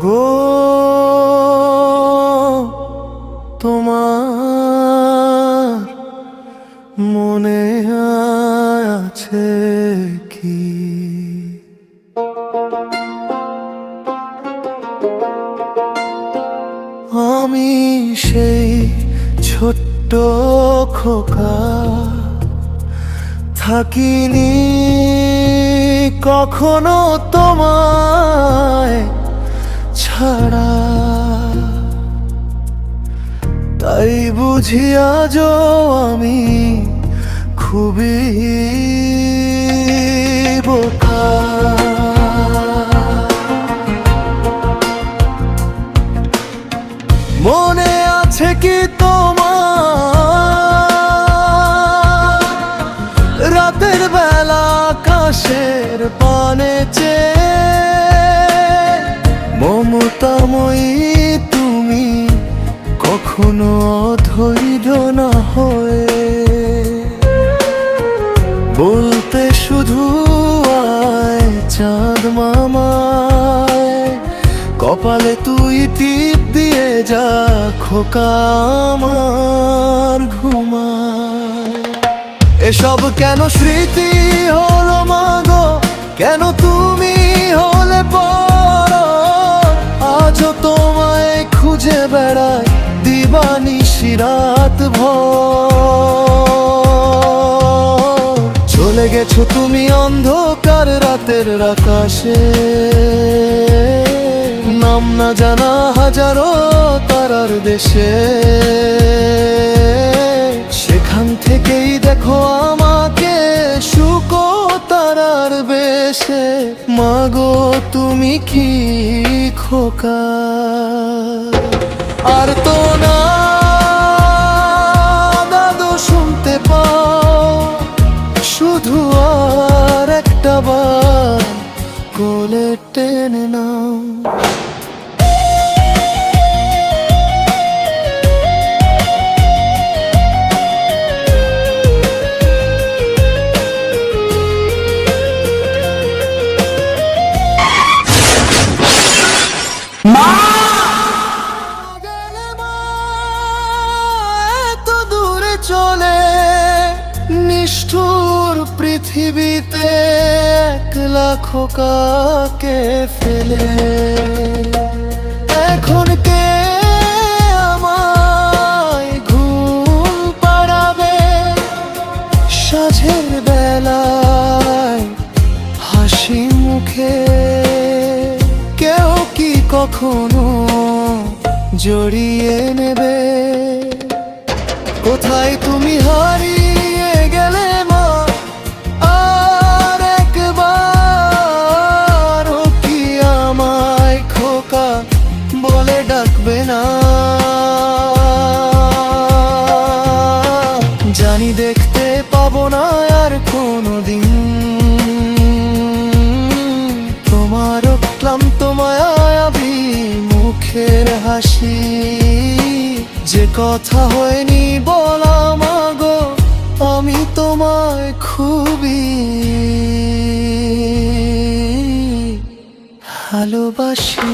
মাগো তোমার মনে আছে কি? আমি সেই ছোট্ট খোকা, থাকিনি কখনো তোমায় ছাড়া, তাই বুঝি আজও আমি খুবই বোকা। মনে আছে কি তোমার রাতের বেলা আকাশের পানে চেয়ে মমতাময়ী তুমি কখনো অধৈর্য না হয়ে বলতে শুধু আয় চাঁদ মামায়, কপালে তুই টিপ দিয়ে যা খোকা আমার ঘুমায়। এসব কেন স্মৃতি হলো মাগো, কেন তুমি হলে পর? আজও তোমায় খুঁজে বেড়াই দিবানিশি রাত ভর। চলে গেছো তুমি অন্ধকার রাতের আকাশে, নাম না জানা হাজারো তারার দেশে। সেখান থেকেই দেখো আমাকে শুকো তারার বেশে। মাগো তুমি কি খোকা আর তো না দাদু শুনতে পাও? শুধু আর একটা বার কোলে টেনে নাও। এত দূরে চলে নিষ্ঠুর পৃথিবীতে একলা খোকাকে ফেলে, এখন কে আমায় ঘুম পাড়াবে? সাঁঝের বেলায় হাসি মুখে কেউ কি কখনো জড়িয়ে নেবে? কোথায় তুমি হারিয়ে গেলে মা? আর একবার কি আমায় খোকা বলে ডাকবে না? জানি দেখতে পাবো না আর কোনোদিন তোমার ক্লান্ত মায়াবী মুখের হাসি। যে কথা হয়নি বলা মাগো, আমি তোমায় খুবই ভালোবাসি।